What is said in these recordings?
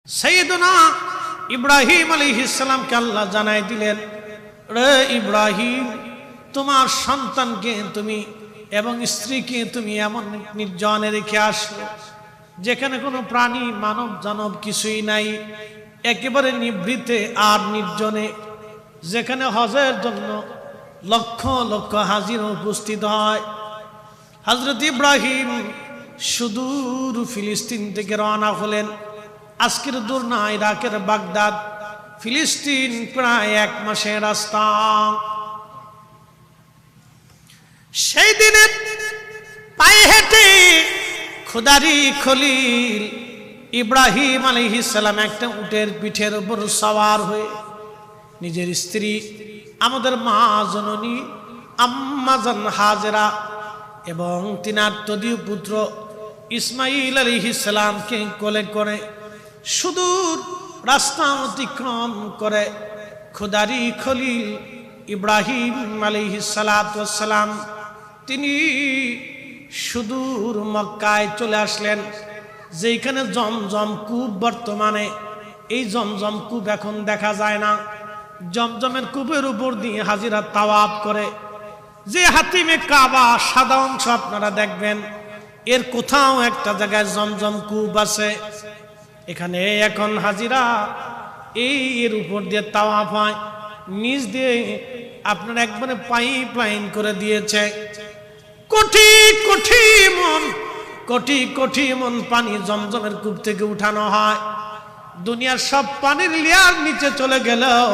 সাইয়েদনা ইব্রাহিম আলাইহিস সালামকে আল্লাহ জানাই দিলেন, রে ইব্রাহিম, তোমার সন্তানকে তুমি এবং স্ত্রীকে তুমি এমন নির্জনে রেখে আসো যেখানে কোনো প্রাণী মানব জানব কিছুই নাই, একেবারে নিভৃতে আর নির্জনে, যেখানে হজের জন্য লক্ষ লক্ষ হাজির উপস্থিত হয়। হযরত ইব্রাহিম সুদূর ফিলিস্তিন থেকে রওনা হলেন। আজকের দূর না, ইরাকের বাগদাদ, ফিলিস্তিন প্রায় 1 মাসের রাস্তা। সেই দিনে পায়ে হেঁটে খোদারি খলিল ইব্রাহিম আলাইহিস সালাম একটা উটের পিঠের উপর সওয়ার হয়ে নিজের স্ত্রী আমাদের মা জননী আম্মা জান হাজেরা এবং তিনার তদীয় পুত্র ইসমাইল আলাইহিস সালামকে কোলে করে সুদূর রাস্তা অতিক্রম করে খোদারি খলিল ইব্রাহিম আলাইহিস সালাতু ওয়াস সালাম তিনি সুদূর মক্কায় চলে আসলেন, যেখানে জমজম কূপ, বর্তমানে এই জমজম কূপ এখন দেখা যায় না। জমজমের কূপের উপর দিয়ে হাজিরা তাওয়াফ করে যে হাতিমে কাবা সাদা অংশ আপনারা দেখবেন, এর কোথাও একটা জায়গায় জমজম কূপ আছে। এখানে এখন হাজিরা এর উপর দিয়ে তাওয়াফ হয়, নিচ দিয়ে আপনার একবারে পাইপ লাইন করে দিয়েছে। কোটি কোটি মন পানি জমজমের কূপ থেকে উঠানো হয়। দুনিয়ার সব পানির লেয়ার নিচে চলে গেলেও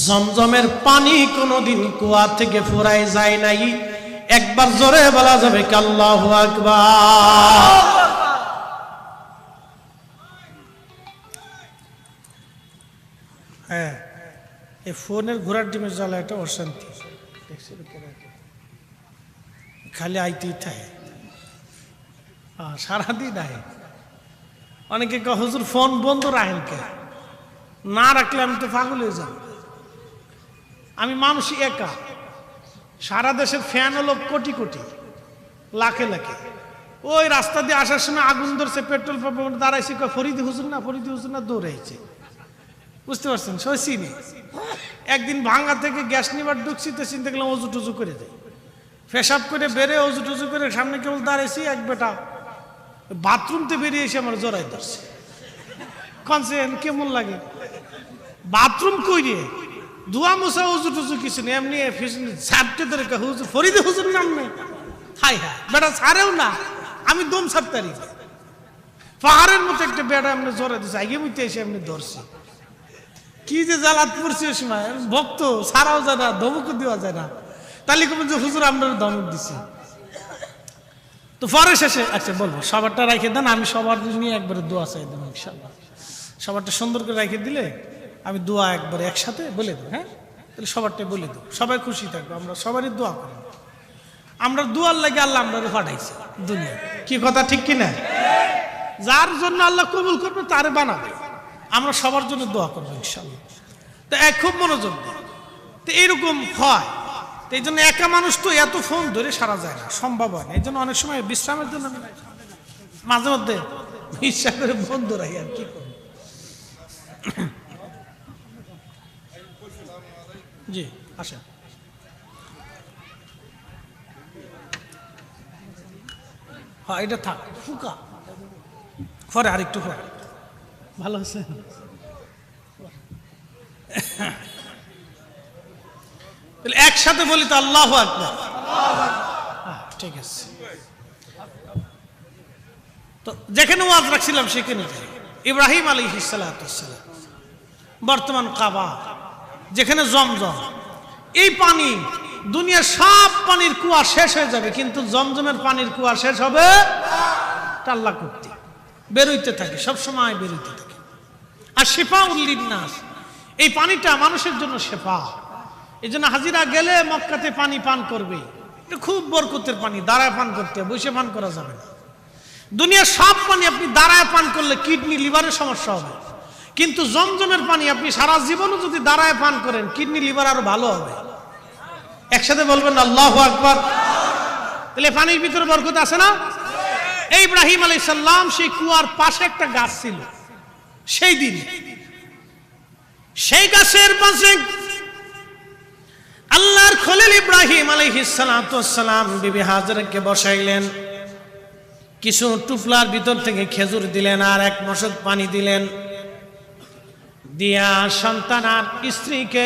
জমজমের পানি কোনোদিন কুয়া থেকে ফুরায় যায় নাই। একবার জোরে বলা যাবে কি আল্লাহু আকবার। হ্যাঁ, এই ফোনের ঘোড়ার ডিমের জ্বালা একটা অশান্তি, খালি আইতেই থাকে, সারাদিন আয়। অনেকে কয় হুজুর ফোন বন্ধ রাখেন কে? না রাখলে আমি তো পাগল হয়ে যাব। আমি মানুষই একা, সারা দেশের ফ্যান হলো কোটি কোটি, লাখে লাখে। ওই রাস্তা দিয়ে আসার সময় আগুন ধরছে, পেট্রোল পাম্পে দাঁড়াইছি, ফরিদি হুজুর না দৌড়াইছে। বুঝতে পারছেন? সইছি নেই। একদিন ভাঙ্গা থেকে গ্যাস নিবার ঢুকছি, তো চিন্তা করলাম অজু টুজু করে দেয়, পেশাব করে বেড়ে অজু টুজু করে সামনে কেবল দাঁড়াইছি, এক বেটা বাথরুমতে বেরিয়ে এসে আমার জড়াই ধরছে। কনসেন কেমন লাগে? বাথরুম কইরে ধোয়া মোছা অজু টুজু কিছু নেই, এমনি ছাড়তে ধরে হুজুর ফরিদে হুজুর নাম নেই। হাই হাই, বেটা ছাড়েও না, আমি দম ছাড়তারি। পাহাড়ের মতো একটা বেটা এমনি জড়াই দিচ্ছে, আগে মুইতে এসে এমনি ধরছি। কি যে জ্বালাত পড়ছি ওই সময়, ভক্ত ছাড়াও যায় না, ধমকও দেওয়া যায় না। তাহলে কবে যে হুজুর আপনার ধমক দিছি। তো পরে শেষে আচ্ছা বলবো, সবারটা রেখে দেন, আমি সবার নিয়ে একবারে দোয়া চাই দেবো ইনশাল্লাহ। সবারটা সুন্দর করে রেখে দিলে আমি দোয়া একবারে একসাথে বলে দেবো। হ্যাঁ, তাহলে সবারটাই বলে দেবো, সবাই খুশি থাকবো। আমরা সবারই দোয়া করি, আমরা দোয়ার লাগে আল্লাহ আমরা পাঠাইছি দুনিয়া। কি কথা ঠিক কিনা? যার জন্য আল্লাহ কবুল করবে তারে বানাবে। আমরা সবার জন্য দোয়া করবো ইনশাল্লাহ। তো খুব মনোযোগ দেয়। তো এইরকম হয়, তো এই জন্য একা মানুষ তো এত ফোন ধরে সারা যায় না, সম্ভব হয় না। এই জন্য অনেক সময় বিশ্রামের জন্য মাঝে মধ্যে ইচ্ছা করে বন্ধ রাখি। আর কি করব? জি আসেন। হ্যাঁ, এটা থাক, ফুকা পরে আরেকটু পরে। ভালো আছে? একসাথে বলি তো আল্লাহু আকবার। ঠিক আছে, তো যেখানে ওয়াজ রাখছিলাম সেখানে ইব্রাহিম আলাইহিস সালাতু ওয়াস সালাম, বর্তমান কাবা, যেখানে জমজম, এই পানি দুনিয়ার সব পানির কুয়া শেষ হয়ে যাবে, কিন্তু জমজমের পানির কুয়া শেষ হবে আল্লাহ করতে বেরোইতে থাকে, সবসময় বেরোইতে থাকে। আর শিফাউল লিন্নাস, এই পানিটা মানুষের জন্য শেফা। এই জন্য হাজিরা গেলে মক্কাতে পানি পান করবে, এটা খুব বরকতের পানি। দাঁড়ায় পান করতে, বসে পান করা যাবে না। দুনিয়ার সব পানি আপনি দাঁড়ায় পান করলে কিডনি লিভারের সমস্যা হবে, কিন্তু জমজমের পানি আপনি সারা জীবনও যদি দাঁড়ায় পান করেন, কিডনি লিভার আরো ভালো হবে। একসাথে বলবেন আল্লাহু আকবার। তাহলে পানির ভিতরে বরকত আছে না? ইব্রাহিম আলাইহিস সালাম সেই কুয়ার পাশে একটা গাছ ছিল, সেই দিন সেই গাছের পাশে আল্লাহর খলিল ইব্রাহিম আলাইহিস সালাতু ওয়াস সালাম বিবি হাজরাকে বসাইলেন, কিছু টুফলার ভিতর থেকে খেজুর দিলেন আর এক মশক পানি দিলেন, দিয়া সন্তান আর স্ত্রীকে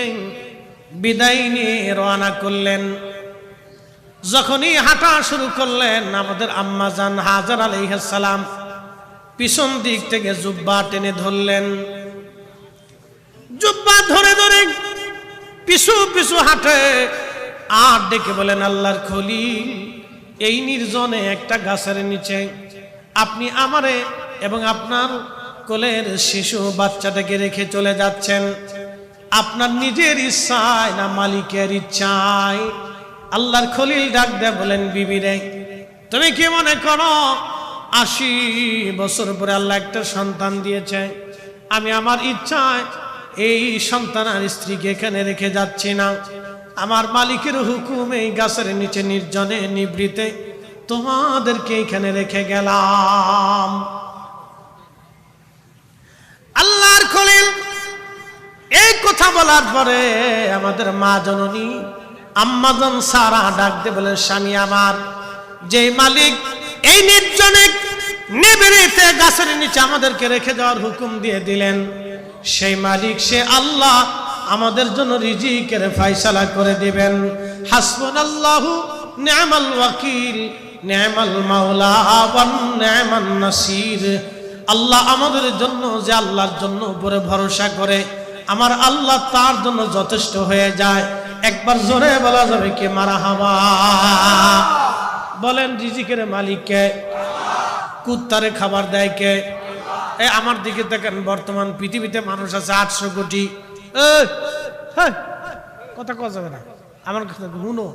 বিদায় নিয়ে রওনা করলেন। যখনই হাঁটা শুরু করলেন, আমাদের আম্মা জান হাজরা আলাইহিস সালাম পিছন দিক থেকে জুব্বা টেনে ধরলেন। জুব্বা ধরে ধরে পিছু পিছু হাঁটে আর ডেকে বলেন, আল্লাহর খলিল, এই নির্জনে একটা গাছের নিচে আপনি আমারে এবং আপনার কোলের শিশু বাচ্চাটাকে রেখে চলে যাচ্ছেন, আপনার নিজের ইচ্ছায় না মালিকের ইচ্ছায়? আল্লাহর খলিল ডাক দেয়া বলেন, বিবি রে, তুমি কি মনে করো 80 বছর পরে আল্লাহ একটা সন্তান দিয়েছে, আমি আমার ইচ্ছায় এই সন্তান আর স্ত্রীকে এখানে রেখে যাচ্ছি না? আমার মালিকের হুকুম এই গাছের নিচে নির্জনে নিভৃতে তোমাদেরকে এখানে রেখে গেলাম। আল্লাহর খলিল এই কথা বলার পরে আমাদের মা জননী আম্মা জান সারা ডাক দিয়ে বলে, স্বামী আমার, যে মালিক এই নির্জনে নিভৃতে গাছের নিচে আমাদেরকে রেখে যাওয়ার হুকুম দিয়ে দিলেন, সেই মালিক, সে আল্লাহ আমাদের জন্য রিজিকের ফয়সালা করে দিবেন। হাসবুনাল্লাহু নি'মাল ওয়াকিল নি'মাল মাওলা ওয়া নি'মান নাসির। আল্লাহ আমাদের জন্য, যে আল্লাহর জন্য উপরে ভরসা করে আমার আল্লাহ তার জন্য যথেষ্ট হয়ে যায়। একবার জোরে বলা যাবে কি মারহাবা? বলেন, রিজিকের মালিক কে? কুত্তারে খাবার দেয় কে? এই আমার দিকে দেখেন, বর্তমান পৃথিবীতে মানুষ আছে 800 কোটি। কথা কওয়া যাবে না, আমার কথা শুনো,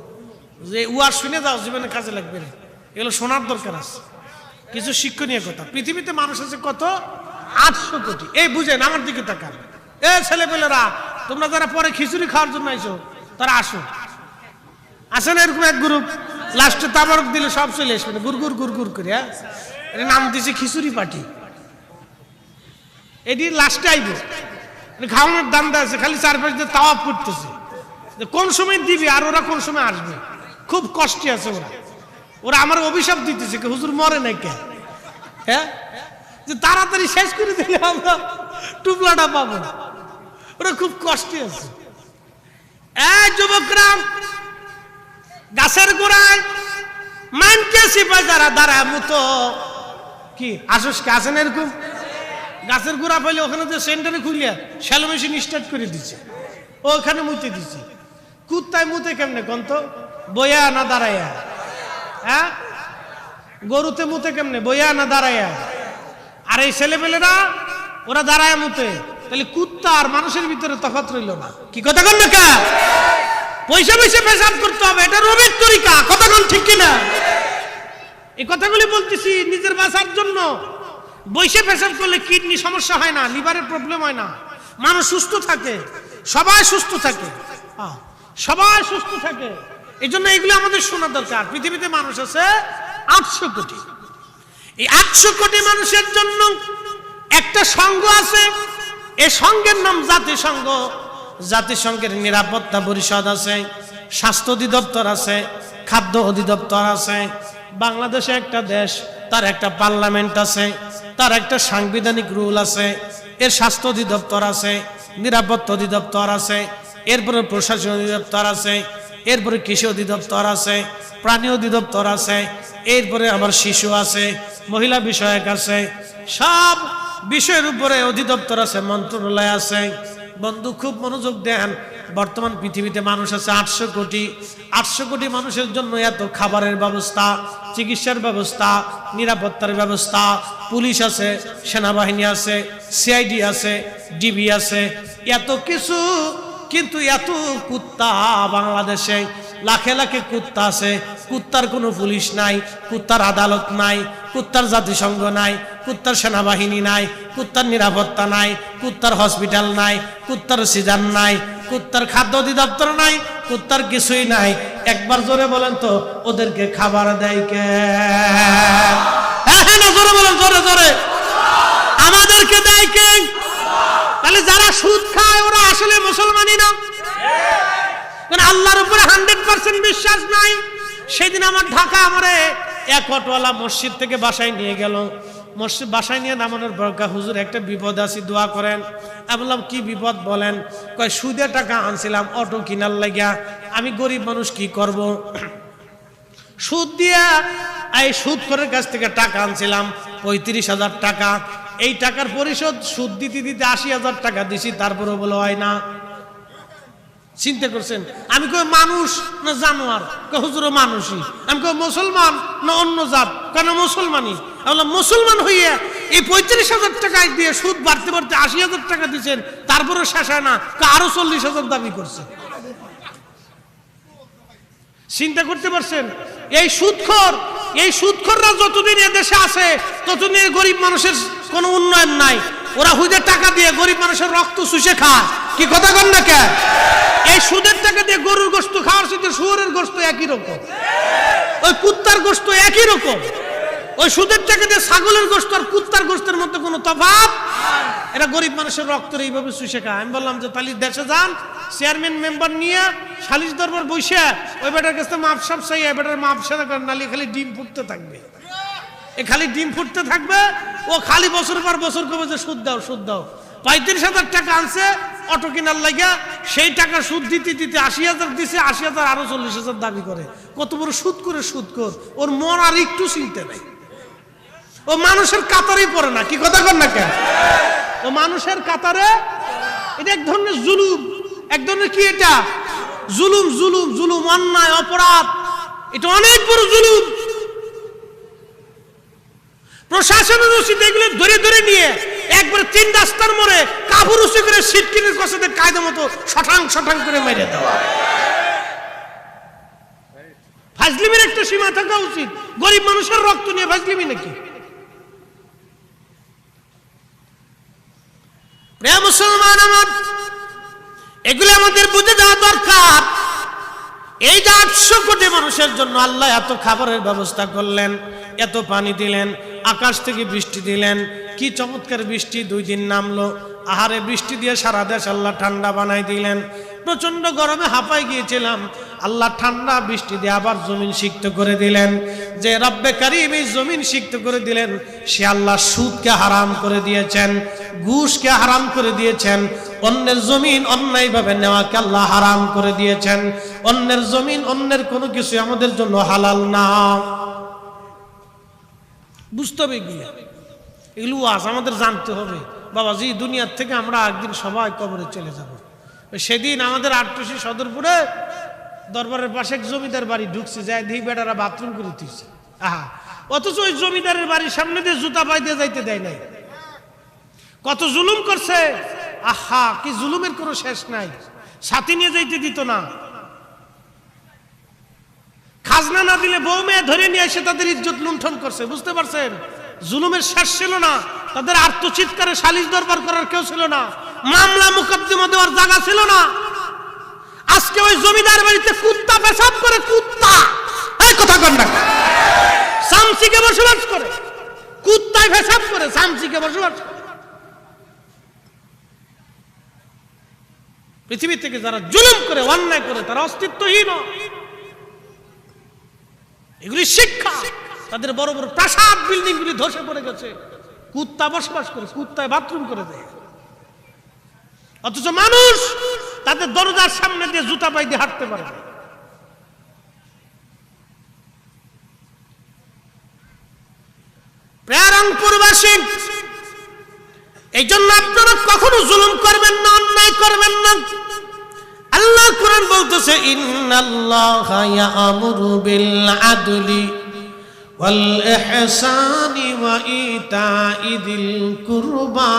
যে উয়ার শুনে যাও, জীবনে কাজে লাগবে না, এগুলো শোনার দরকার আছে। কিছু শিক্ষণীয় কথা। পৃথিবীতে মানুষ আছে কত? 800 কোটি। এই বুঝেন, আমার দিকে তাকান। এ ছেলেপেলেরা, তোমরা যারা পরে খিচুড়ি খাওয়ার জন্য আইছো তারা আসো। আসেন এরকম এক গ্রুপ, লাস্টে তাবারক দিলে সব চলে আসবে, গুড়গুড় গুড়গুড় করে। হ্যাঁ, এর নাম দিয়েছে খিচুড়ি পার্টি। এটি লাস্টে আইব, খাওয়ানোর দাম দেওয়া আছে, খালি চারপাশ দিয়ে তাওয়াফ করতেছে কোন সময় দিবি আর ওরা কোন সময় আসবে। খুব কষ্টে আছে ওরা। ওরা আমার অভিশাপ দিতেছে, হুজুর মরে নাই কে? হ্যাঁ, যে তাড়াতাড়ি শেষ করে দিলে আমরা টুপলাটা পাবো। ওরা খুব কষ্টে আছে। এই যুবকরা, গাছের গোড়ায় মানকে সিপাই যারা দাঁড়ায় মতো কি আসুস কে আসেন এরকম গাছের গোড়া পাইলে ওখানে যে সেন্টারে খুলিয়া শ্যালো মেশিন স্টার্ট করে দিচ্ছে, ওখানে মুতে দিচ্ছে। কুত্তায় মুতে কেমনে কন্ত? বইয়া না দাঁড়াইয়া? হ্যাঁ, গরুতে মুতে কেমনে? বইয়া না দাঁড়াইয়া? আর এই ছেলেপেলেরা ওরা দাঁড়ায় মুতে। তাহলে কুত্তা আর মানুষের ভিতরে তফাৎ রইল না। কি কথা কন না? পয়সা পয়সা পেশাব করতে হবে, এটা রবির তরিকা। কথা কন ঠিক কিনা? এই কথাগুলি বলতেছি নিজের বাঁচার জন্য। বৈশে পেশাব করলে কিডনি সমস্যা হয় না, লিভারের প্রবলেম হয় না, মানুষ সুস্থ থাকে, সবাই সুস্থ থাকে, সবাই সুস্থ থাকে। এই জন্য এগুলো আমাদের শোনা দরকার। পৃথিবীতে মানুষ আছে 800 কোটি। এই 800 কোটি মানুষের জন্য একটা সংঘ আছে, এই সংঘের নাম জাতিসংঘ। জাতিসংঘের নিরাপত্তা পরিষদ আছে, স্বাস্থ্য অধিদপ্তর আছে, খাদ্য অধিদপ্তর আছে। বাংলাদেশে একটা দেশ, তার একটা পার্লামেন্ট আছে, তার একটা সাংবিধানিক রুল আছে, এর স্বাস্থ্য অধিদপ্তর আছে, নিরাপত্তা অধিদপ্তর আছে, এরপরে প্রশাসন অধিদপ্তর আছে, এরপরে কৃষি অধিদপ্তর আছে, প্রাণী অধিদপ্তর আছে, এরপরে আবার শিশু আছে, মহিলা বিষয়ক আছে, সব বিষয়ের উপরে অধিদপ্তর আছে, মন্ত্রণালয় আছে। বন্ধু খুব মনোযোগ দেন। বর্তমান পৃথিবীতে মানুষ আছে 800 কোটি। 800 কোটি মানুষের জন্য এত খাবারের ব্যবস্থা, চিকিৎসার ব্যবস্থা, নিরাপত্তার ব্যবস্থা, পুলিশ আছে, সেনাবাহিনী আছে, সিআইডি আছে, ডিবি আছে, এত কিছু। কিন্তু এত কুত্তা বাংলাদেশে, লাখে লাখে কুত্তা আছে। কুত্তার কোনো পুলিশ নাই, কুত্তার আদালত নাই, কুত্তার জাতিসংঘ নাই, কুত্তার সেনাবাহিনী নাই, কুত্তার নিরাপত্তা নাই, কুত্তার হসপিটাল নাই, কুত্তার সিজান নাই, কুত্তার খাদ্য অধিদপ্তর নাই, কুত্তার কিছুই নাই। একবার জোরে বলেন তো, ওদেরকে খাবার দেয় কে? হ্যাঁ হ্যাঁ, জোরে বলেন, জোরে জোরে। আমাদেরকে দেয় কে? যারা সুদ খায় ওরা আসলে মুসলমানই না, কারণ আল্লাহর উপরে 100% বিশ্বাস নাই। সেদিন আমার ঢাকা আমারে এক অটোওয়ালা মসজিদ থেকে বাসায় নিয়ে গেল। মসজিদ বাসায় নিয়ে নামানোর বরকা, হুজুর একটা বিপদ আছে, দোয়া করেন। আমি বললাম কি বিপদ বলেন? কয় সুদে টাকা আনছিলাম অটো কিনার লাগিয়া, আমি গরিব মানুষ কি করব? সুদ দিয়া এই সুদখোরের কাছ থেকে টাকা আনছিলাম 35,000 টাকা। এই টাকার পরিশোধ সুদ দিতে দিতে 80,000 টাকা দিছি, তারপরে বলে হয় না। চিন্তা করছেন? আমি কই মানুষ না জানোয়ার? হুজুর মানুষই। আমি কই মুসলমান না অন্য জাত? কেন মুসলমানই। আমি মুসলমান হইয়া এই 35,000 টাকা দিয়ে সুদ বাড়তে বাড়তে 80,000 টাকা দিচ্ছেন, তারপরে শেষ হয় না, আরো 40,000 দাবি করছে। চিন্তা করতে পারছেন? এই সুদখোররা যতদিন এদেশে আছে ততদিন গরিব মানুষের কোনো উন্নয়ন নাই। ওরা হুজুর টাকা দিয়ে গরিব মানুষের রক্ত শুষে খায়। কি কথা কন না কে? এই সুদের টাকা দিয়ে গরুর গোশত খাওয়ার সাথে শুয়োরের গোশত একই রকম, ওই কুত্তার গোশত একই রকম। ওই সুদের টাকা দিয়ে ছাগলের গোশত আর কুত্তার গোশতের মধ্যে কোনো তফাৎ। এরা গরিব মানুষের রক্ত এইভাবে শুষে খায়। আমি বললাম যে তাহলে দেশে যান, চেয়ারম্যান মেম্বার নিয়ে সালিশ দরবার বসে ওই বেটার কাছে মাপ সাপ চাই, বেটার মাপ সারা করেন, নালি খালি ডিম ফুটতে থাকবে। এ খালি ডিম ফুটতে থাকবে, ও খালি বছর পর বছর কবে যে সুদ দাও সুদ দাও। 35,000 টাকা আনছে অটো কিনার লাগিয়া, সেই টাকা সুদ দিতে দিতে 80,000 দিছে, 80,000 আরো 40,000 দাবি করে। কত বড় সুদ করে সুদ কর, ওর মন আর একটু চিনতে নাই। ও মানুষের কাতারেই পড়ে না। কি কথা কর না কেন? ও মানুষের কাতারে। এটা এক ধরনের জুলুম, এক ধরনের কি এটা জুলুম, জুলুম, জুলুম, অন্যায়, অপরাধ। এটা অনেক বড় জুলুম। প্রশাসনের উচিত এগুলো ধরে ধরে নিয়ে একবারে 3 রাস্তার মোড়ে কাপড় উঁচু করে সিটকিনের কষাতে কায়দা মতো শঠাং শঠাং করে মেরে দেওয়া। ফাজলিমের একটা সীমা থাকা উচিত। গরিব মানুষের রক্ত নিয়ে ফাজলিমি নাকি? প্রিয় মুসলমান আমার, এগুলো আমাদের বুঝে দেওয়া দরকার। এই যে 800 কোটি মানুষের জন্য আল্লাহ এত খাবারের ব্যবস্থা করলেন, এত পানি দিলেন, আকাশ থেকে বৃষ্টি দিলেন। কি চমৎকার বৃষ্টি 2 দিন নামলো। আহারে বৃষ্টি দিয়ে সারা দেশ আল্লাহ ঠান্ডা বানাই দিলেন। প্রচন্ড গরমে হাঁপাই গিয়েছিলাম, আল্লাহ ঠান্ডা বৃষ্টি দিয়ে আবার জমিন সিক্ত করে দিলেন। যে রব্বে কারিম এই জমিন সিক্ত করে দিলেন, সে আল্লাহ সুদকে হারাম করে দিয়েছেন, ঘুষকে হারাম করে দিয়েছেন, অন্যের জমিন অন্যায়ভাবে নেওয়াকে আল্লাহ হারাম করে দিয়েছেন। অন্যের জমিন, অন্যের কোনো কিছু আমাদের জন্য হালাল না। বুঝতে হবে এগুলো আজ আমাদের জানতে হবে। বাবাজি, দুনিয়ার থেকে আমরা একদিন সবাই কবরে চলে যাব। সেদিন আমাদের ৮টুসি সদরপুরে দরবারের পাশে এক জমিদার বাড়ি ঢুকছে, যায় দেখি বেটারা বাথরুম করে দিচ্ছে। আহা, অথচ ওই জমিদারের বাড়ির সামনে দিয়ে জুতা পাই দিয়ে যাইতে দেয় নাই। কত জুলুম করছে। আহা, কি জুলুমের কোনো শেষ নাই। সাথী নিয়ে যাইতে দিত না। খাজনা না দিলে বউ মেয়ে ধরে নিয়ে এসে তাদের ইজ্জত লুণ্ঠন করছে। বুঝতে পারছেন? জুলুমের শেষ ছিল না। তাদের আত্মচিৎকারে সালিশ দরবার করার কেউ ছিল না, মামলা মুকদ্দমা দেওয়ার জায়গা ছিল না। আজকে ওই জমিদার বাড়িতে কুত্তা পেশাব করে, কুত্তা, এই কথা কন না, সামসিকে বসবাস করে, কুত্তায় পেশাব করে, সামসিকে বসবাস করে। পৃথিবী থেকে যারা জুলুম করে, অন্যায় করে, তারা অস্তিত্বহীন। এগুলি শিক্ষা। তাদের বড় বড় প্রাসাদ বিল্ডিং গুলি ধসে পড়ে গেছে, কুত্তা বসবাস করে, কুত্তায় বাথরুম করে দেয়। অথচ মানুষ তাদের দরজার সামনে দিয়ে জুতা পাই দিয়ে হাঁটতে পারে। রংপুরবাসী, এই জন্য আপনারা কখনো জুলুম করবেন না, অন্যায় করবেন না। আল্লাহ কোরআন বলতেছে, ইন্নাল্লাহা ইয়া'মুরু বিল আদলি ওয়াল ইহসানি ওয়া ইতা'i যিল কুরবা।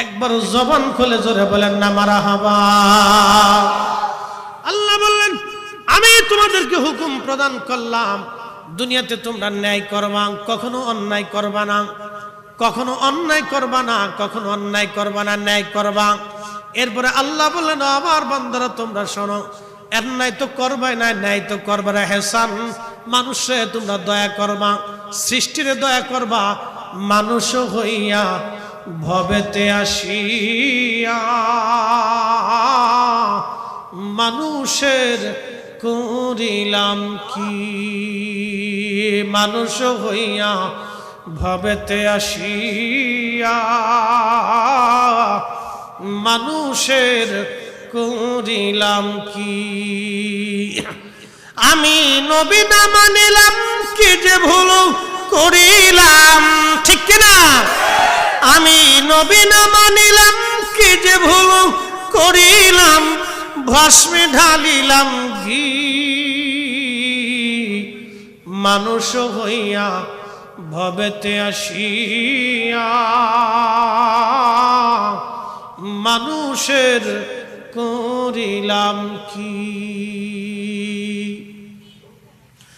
একবার জবান খুলে জোরে বলেন না মারহাবা। আল্লাহ বললেন, আমি তোমাদেরকে হুকুম প্রদান করলাম, দুনিয়াতে তোমরা ন্যায় করবা, কখনো অন্যায় করবা না, কখনো অন্যায় করবা না, কখনো অন্যায় করবা না, ন্যায় করবা। এরপরে আল্লাহ বললেন, আমার বান্দারা তোমরা শোনো, অন্যায় তো করবাই না, ন্যায় তো করবা না। হেসান, মানুষে তোমরা দয়া করবা, সৃষ্টিরে দয়া করবা, মানুষ হইয়া ভবেতে আসিয়া মানুষের করিলাম কি, মানুষ হইয়া ভবেতে আসিয়া মানুষের করিলাম কি। আমি নবী না মানিলাম কি যে ভুল করিলাম, ঠিক কিনা? আমি নবী না মানিলাম কি যে ভুল করিলাম, ভস্মে ঢালিলাম ঘি মানুষ হইয়া ভবেতে আসিয়া মানুষের করিলাম কি।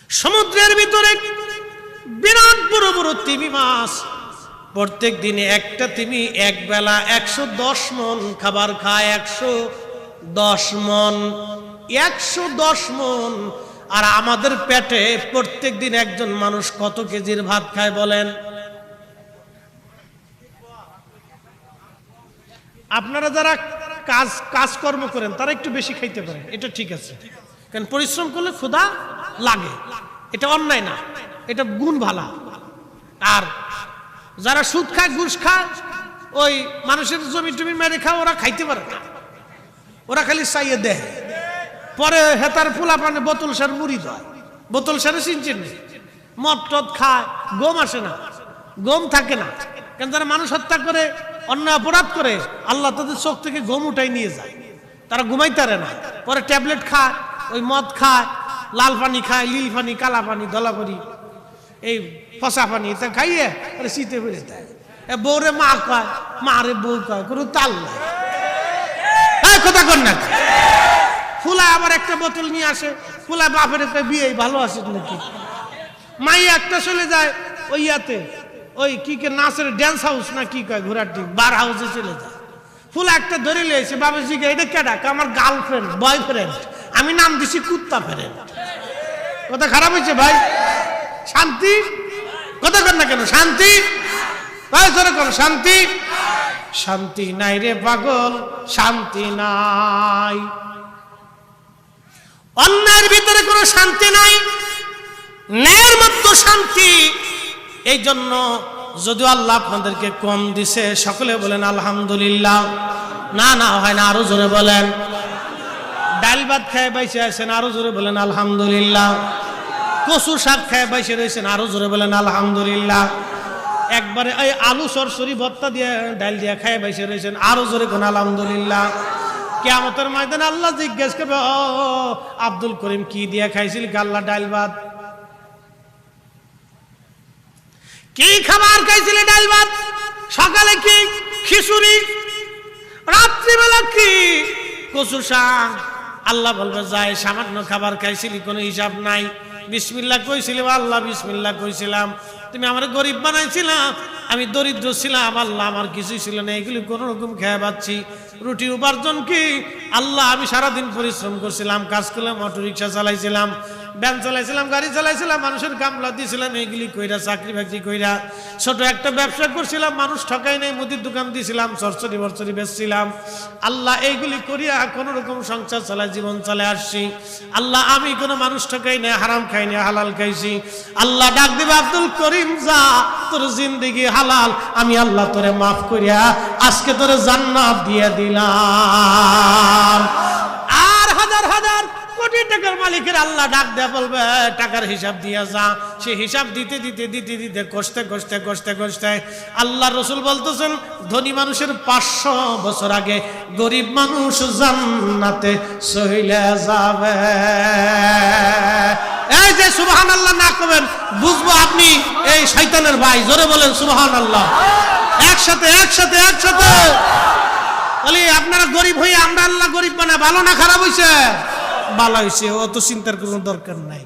সমুদ্রের ভিতরে বিরাট বড় বড় তিমি মাছ, প্রত্যেক দিনে একটা তিমি এক বেলা 110 মন খাবার খায়, 110 মন, 110 মন। আর আমাদের পেটে প্রত্যেক দিন একজন মানুষ কত কেজির ভাত খায় বলেন? আপনারা যারা কাজকর্ম করেন তারা একটু বেশি খাইতে পারেন, এটা ঠিক আছে, কারণ পরিশ্রম করলে ক্ষুধা লাগে, এটা অন্যায় না, এটা গুণ ভালো। আর যারা সুদ খায় ঘুষ খায়, ওই মানুষের জমি টমি মেরে খায়, ওরা খাইতে পারে না, ওরা খালি চাইয়ে দেয়। পরে হেতার ফুলা পানে বোতল সার মুড়ি দেয়, বোতল সারে চিনচিন মদ টদ খায়, গম আসে না, গম থাকে না, কেন তারা মানুষ হত্যা করে অন্যায় অপরাধ করে, আল্লাহ তাদের চোখ থেকে গম উঠাই নিয়ে যায়, তারা ঘুমাইতে পারে না। পরে ট্যাবলেট খায়, ওই মদ খায়, লাল পানি খায়, নীল পানি, কালা পানি, ধলা পানি, এই ফসা পানি, তা খাইয়ে শীতে বেড়ে দেয়। বউরে মা কয়, মা রে বউ কয়, কোনো তাল নাই, কথা কর না। ফুলা আবার একটা বোতল নিয়ে আসে, ফুলা বাপের বিয়ে ভালো আছে নাকি, মাই একটা চলে যায় ওই ইয়াতে, ওই কি কে নাচের ড্যান্স হাউস না কি কয়, ঘোরার ঠিক বার হাউসে চলে যায়। ফুলা একটা ধরে লিয়েছে, বাবাজি এটা কেডা? আমার গার্লফ্রেন্ড, বয়ফ্রেন্ড, আমি নাম দিছি কুত্তা ফ্রেন্ড। কথা খারাপ হয়েছে ভাই? শান্তি কথা কর না কেন? শান্তি শান্তি, শান্তি নাই রে পাগল, শান্তি নাই। অন্যায়ের ভিতরে কোনো শান্তি নাই, ন্যায়ের মধ্যে শান্তি। এই জন্য যদিও আল্লাহ আপনাদেরকে কম দিছে, সকলে বলেন আলহামদুলিল্লাহ। না না হয় না, আরো জোরে বলেন। ডাল ভাত খেয়ে বাইসে আছেন, আরো জোরে বলেন আলহামদুলিল্লাহ। কচু শাক খেয়ে বাইসে রয়েছেন, আরো জোরে বলেন আলহামদুলিল্লাহ। একবারে এই আলু সরসরি ভর্তা দিয়ে ডাল দিয়ে খেয়ে বাইসে রয়েছেন, আরো জোরে কোন আলহামদুলিল্লাহ। কিয়ামতের ময়দানে আল্লাহ জিজ্ঞেস করবে, ও আব্দুল করিম কি দিয়ে খাইছিল? আল্লাহ ডাল ভাত। কি খাবার খাইছিলে? ডাল ভাত। সকালে কি? খিচুড়ি। রাত্রিবেলা কি? কচু শাক। আল্লাহ বলবে, যাই সামান্য খাবার খাইছিলি, কোনো হিসাব নাই। বিসমিল্লাহ কইছিলি? আল্লাহ বিসমিল্লাহ কইছিলাম। তুমি আমার গরিব বানাইছিলাম, আমি দরিদ্র ছিলাম, আল্লাহ আমার কিছুই ছিল না, এগুলি কোন রকম খেয়ে পাচ্ছি। রুটি উপার্জন কি? আল্লাহ আমি সারাদিন পরিশ্রম করছিলাম, কাজ করলাম, অটো রিক্সা চালাইছিলাম, ভ্যান চালাইছিলাম, গাড়ি চালাইছিলাম, মানুষের কামলা দিয়েছিলাম, এগুলি কইরা চাকরি বাকরি কইরা ছোট একটা ব্যবসা করছিলাম, মানুষ ঠকাই নাই, মুদির দোকান দিয়েছিলাম, সরসরি বরসরি বেচছিলাম। আল্লাহ এইগুলি করিয়া কোন রকম সংসার চালায় জীবন চালায় আসছি। আল্লাহ আমি কোনো মানুষ ঠকাই নাই, হারাম খাই নাই, হালাল খাইছি। আল্লাহ ডাক দিবে, আব্দুল করিম যা, তোর জিন্দেগি হালাল, আমি আল্লাহ তোরে মাফ করিয়া আজকে তোরে জান্নাত দিয়ে দিলাম। আর হাজার হাজার কোটি টাকার মালিকের আল্লাহ ডাক দেয়া বলবে, টাকার হিসাব দিয়া যা। সে হিসাব দিতে দিতে দিতে দিতে কষ্টে কষ্টে কষ্টে কষ্টে আল্লাহ রসুল বলতেছেন, ধনী মানুষের 500 বছর আগে গরিব মানুষ জান্নাতে চলে যাবে। এই যে সুবহানাল্লাহ না করবেন, বুঝবো আপনি এই শয়তানের ভাই। জোরে বলেন সুবহানাল্লাহ। একসাথে একসাথে একসাথে বলি, আপনারা গরিব হয়ে আমরা আল্লাহ গরিব বানা, ভালো না খারাপ হইছে? ভালো হয়েছে, অত চিন্তার কোনো দরকার নাই।